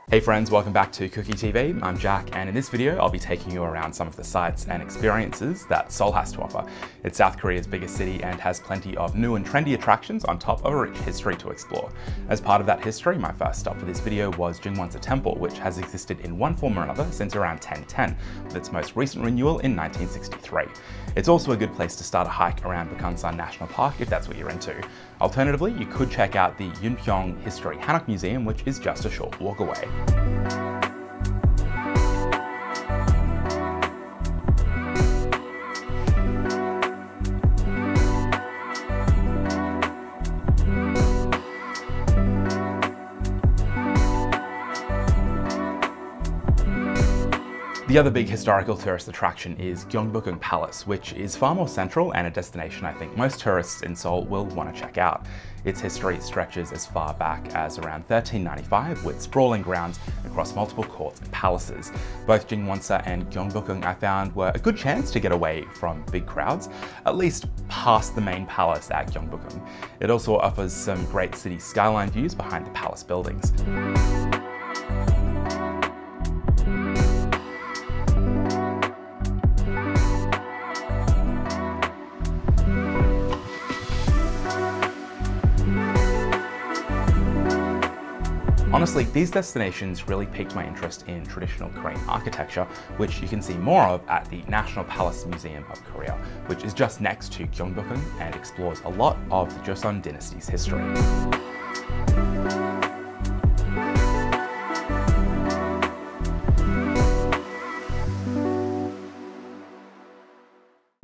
Hey friends, welcome back to Cookie TV. I'm Jack, and in this video I'll be taking you around some of the sights and experiences that Seoul has to offer. It's South Korea's biggest city and has plenty of new and trendy attractions on top of a rich history to explore. As part of that history, my first stop for this video was Jingwanza Temple, which has existed in one form or another since around 1010, with its most recent renewal in 1963. It's also a good place to start a hike around Gangnam National Park if that's what you're into. Alternatively, you could check out the Yunpyeong History Hanok Museum, which is just a short walk away. The other big historical tourist attraction is Gyeongbokgung Palace, which is far more central and a destination I think most tourists in Seoul will want to check out. Its history stretches as far back as around 1395, with sprawling grounds across multiple courts and palaces. Both Jingwanza and Gyeongbokgung I found were a good chance to get away from big crowds, at least past the main palace at Gyeongbokgung. It also offers some great city skyline views behind the palace buildings. Honestly, these destinations really piqued my interest in traditional Korean architecture, which you can see more of at the National Palace Museum of Korea, which is just next to Gyeongbokgung and explores a lot of the Joseon dynasty's history.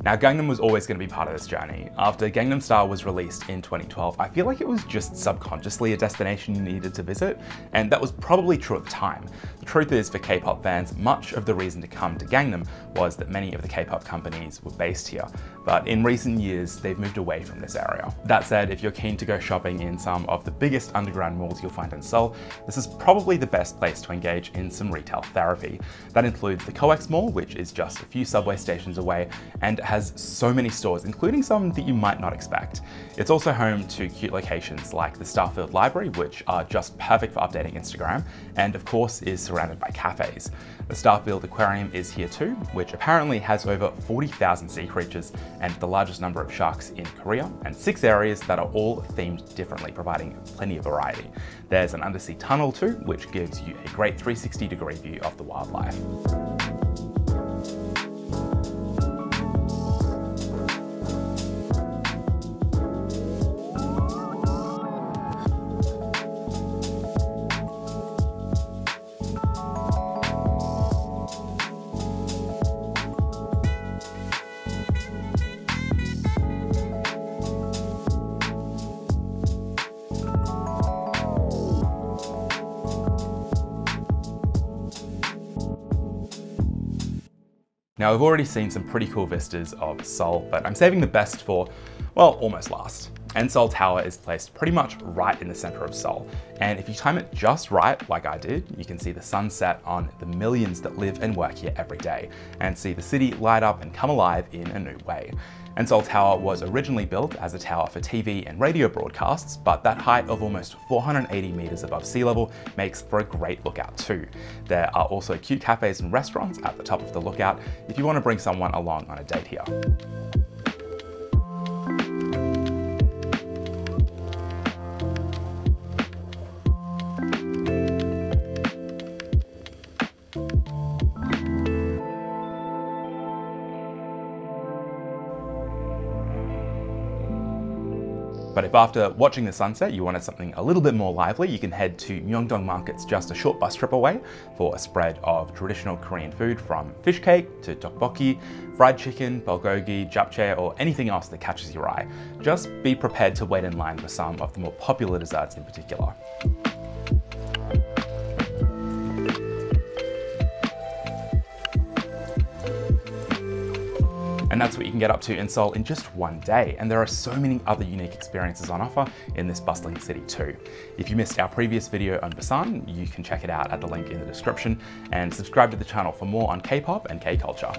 Now, Gangnam was always going to be part of this journey. After Gangnam Style was released in 2012, I feel like it was just subconsciously a destination you needed to visit, and that was probably true at the time. The truth is, for K-pop fans, much of the reason to come to Gangnam was that many of the K-pop companies were based here, but in recent years, they've moved away from this area. That said, if you're keen to go shopping in some of the biggest underground malls you'll find in Seoul, this is probably the best place to engage in some retail therapy. That includes the Coex Mall, which is just a few subway stations away, and has so many stores, including some that you might not expect. It's also home to cute locations like the Starfield Library, which are just perfect for updating Instagram, and of course is surrounded by cafes. The Seoul Aquarium is here too, which apparently has over 40,000 sea creatures and the largest number of sharks in Korea, and 6 areas that are all themed differently, providing plenty of variety. There's an undersea tunnel too, which gives you a great 360-degree view of the wildlife. Now, I've already seen some pretty cool vistas of Seoul, but I'm saving the best for, well, almost last. And Seoul Tower is placed pretty much right in the center of Seoul. And if you time it just right, like I did, you can see the sunset on the millions that live and work here every day, and see the city light up and come alive in a new way. And Seoul Tower was originally built as a tower for TV and radio broadcasts, but that height of almost 480 meters above sea level makes for a great lookout too. There are also cute cafes and restaurants at the top of the lookout if you want to bring someone along on a date here. But if after watching the sunset you wanted something a little bit more lively, you can head to Myeongdong Markets just a short bus trip away for a spread of traditional Korean food, from fish cake to tteokbokki, fried chicken, bulgogi, japchae, or anything else that catches your eye. Just be prepared to wait in line for some of the more popular desserts in particular. And that's what you can get up to in Seoul in just one day. And there are so many other unique experiences on offer in this bustling city too. If you missed our previous video on Busan, you can check it out at the link in the description, and subscribe to the channel for more on K-pop and K-culture.